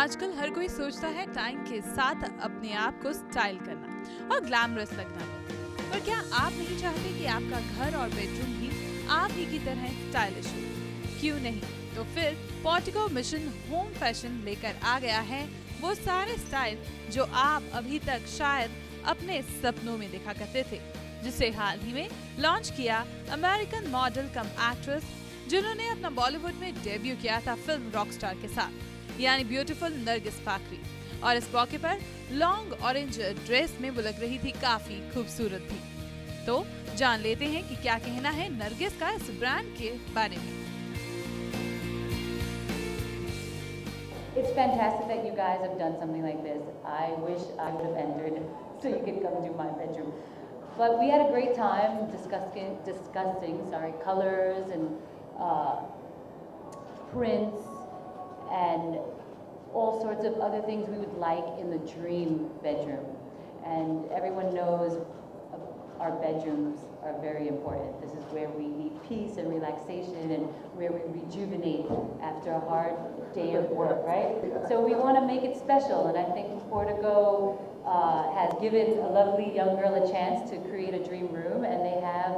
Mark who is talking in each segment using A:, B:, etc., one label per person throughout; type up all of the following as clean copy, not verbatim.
A: आजकल हर कोई सोचता है टाइम के साथ अपने आप को स्टाइल करना और ग्लैमरस लगना। पर क्या आप नहीं चाहते कि आपका घर और बेडरूम भी आप ही की तरह स्टाइलिश हो? क्यों नहीं, तो फिर पोर्टिको मिशन होम फैशन लेकर आ गया है वो सारे स्टाइल जो आप अभी तक शायद अपने सपनों में देखा करते थे, जिसे हाल ही में लॉन्च किया अमेरिकन मॉडल कम एक्ट्रेस जिन्होंने अपना बॉलीवुड में डेब्यू किया था फिल्म रॉकस्टार के साथ, यानी ब्यूटीफुल नरगिस फाकरी। और इस मौके पर लॉन्ग ऑरेंज ड्रेस में वो लग रही थी काफी खूबसूरत भी। तो जान लेते हैं कि क्या कहना है नरगिस का इस ब्रांड के बारे में।
B: It's fantastic that you guys have done something like this. I wish I would have entered so you could come to my bedroom. But we had a great time discussing colors and prints and all sorts of other things we would like in the dream bedroom. And everyone knows our bedrooms are very important. This is where we need peace and relaxation and where we rejuvenate after a hard day of work, right? So we want to make it special, and I think Portico has given a lovely young girl a chance to create a dream room, and they have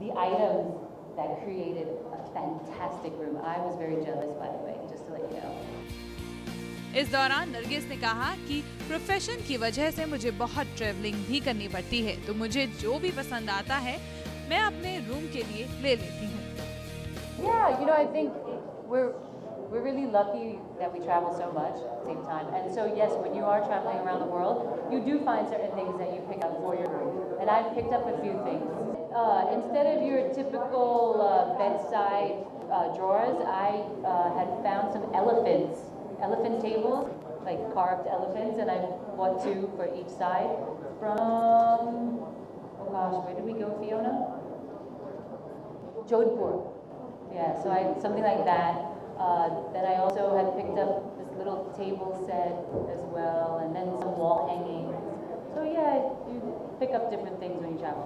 B: the items that created a fantastic room. I was very jealous, by the way, just to let you know.
A: इस दौरान नरगिस ने कहा कि profession की वजह से मुझे बहुत ट्रैवलिंग भी करनी पड़ती है, तो मुझे जो भी पसंद आता है मैं अपने रूम के लिए ले लेती हूँ।
B: Yeah, I think we're really lucky that we travel so much at the same time. And so yes, when you are traveling around the world, you do find certain things that you pick up for your room. And I've picked up a few things. Instead of your typical bedside drawers, I had found some elephant tables, like carved elephants, and I bought 2 for each side from, oh gosh, where did we go, Fiona? Jodhpur. Yeah, so something like that. Then I also had picked up this little table set as well, and then some wall hangings. So yeah, you pick up different things when you travel.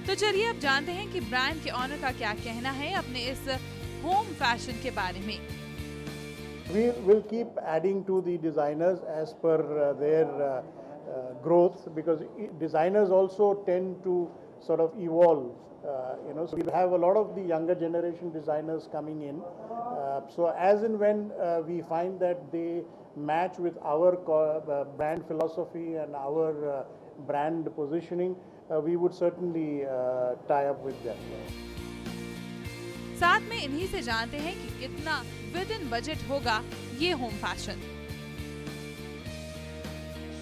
A: तो चलिए अब जानते हैं कि brand के honour का क्या कहना है अपने इस होम फैशन के बारे में।
C: We will keep adding to the designers as per their growth, because designers also tend to sort of evolve. So we have a lot of the younger generation designers coming in. So as and when we find that they match with our brand philosophy and our brand positioning, we would certainly tie up with them.
A: साथ में इन्हीं से जानते हैं कि कितना with in budget होगा ये home fashion.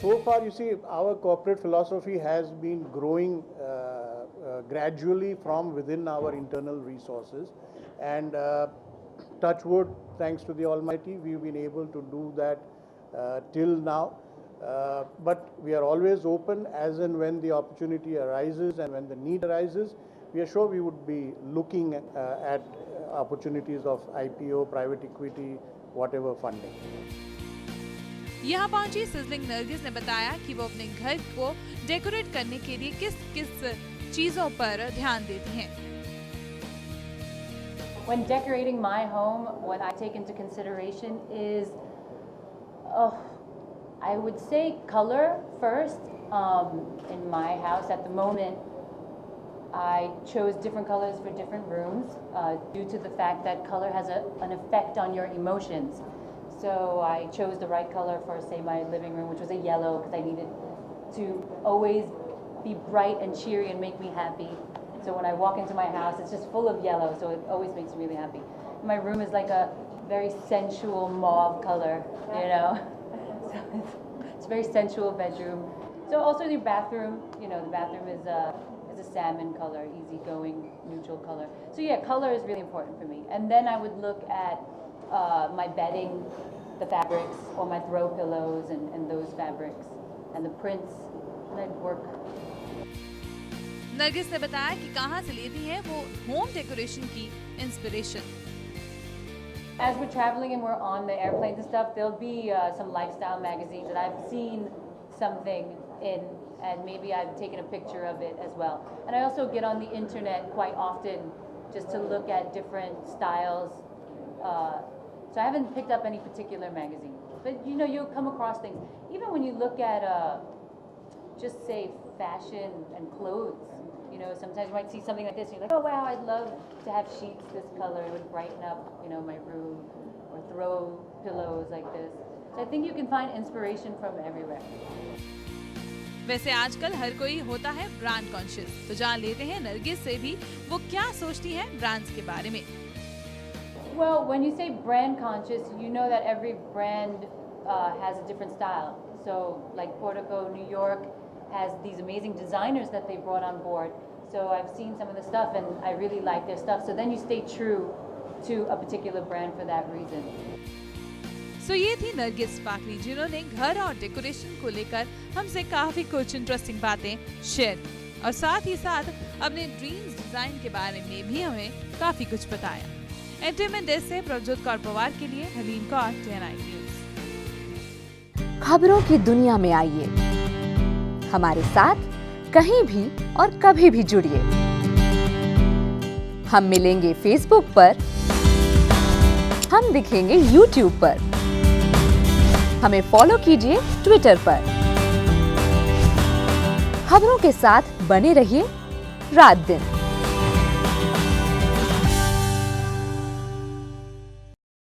C: So far, you see, our corporate philosophy has been growing gradually from within our internal resources, and touch wood, thanks to the Almighty, we've been able to do that till now. But we are always open as and when the opportunity arises and when the need arises. We are sure we would be looking at opportunities of IPO, private equity, whatever funding.
A: यहाँ पहुंची sizzling Nargis ने बताया कि वो अपने घर को decorate करने के लिए किस किस चीजों पर ध्यान देती हैं।
B: When decorating my home, what I take into consideration is, I would say color first. In my house at the moment, I chose different colors for different rooms due to the fact that color has an effect on your emotions. So I chose the right color for, say, my living room, which was a yellow, because I needed to always be bright and cheery and make me happy. So when I walk into my house, it's just full of yellow, so it always makes me really happy. My room is like a very sensual mauve color, So it's a very sensual bedroom. So also the bathroom, the bathroom is a salmon color, easygoing, neutral color. So yeah, color is really important for me. And then I would look at my bedding, the fabrics, or my throw pillows and those fabrics, and the prints, and I'd work.
A: Nargis ने बताया कि कहाँ से लेती है वो home decoration की inspiration.
B: As we're traveling and we're on the airplanes and stuff, there'll be some lifestyle magazines that I've seen something in, and maybe I've taken a picture of it as well. And I also get on the internet quite often just to look at different styles So I haven't picked up any particular magazine. But you know, you'll come across things. Even when you look at, just say, fashion and clothes. You know, sometimes you might see something like this and you're like, oh wow, I'd love to have sheets this color. It would brighten up, you know, my room. Or throw pillows like this. So I think you can find inspiration from everywhere.
A: वैसे आजकल हर कोई होता है brand conscious, तो जान लेते हैं नरगिस से भी वो क्या सोचती हैं ब्रांड्स के बारे में।
B: Well, when you say brand conscious, you know that every brand has a different style. So, like Portico, New York has these amazing designers that they brought on board. So I've seen some of the stuff and I really like their stuff. So then you stay true to a particular brand for that reason.
A: So ये थी नरगिस पाखरी जिन्होंने घर और decoration को लेकर हमसे काफी कुछ इंटरेस्टिंग बातें शेयर की और साथ ही साथ अपने ड्रीम्स डिजाइन के बारे में भी हमें काफी कुछ बताया। एंटरटेनमेंट डेस्क से प्रभजोत कौर पवार के लिए हलीम कौर, TNI न्यूज।
D: खबरों की दुनिया में आइए, हमारे साथ कहीं भी और कभी भी जुड़िए। हम मिलेंगे फेसबुक पर, हम दिखेंगे यूट्यूब पर, हमें फॉलो कीजिए ट्विटर पर। खबरों के साथ बने रहिए रात दिन।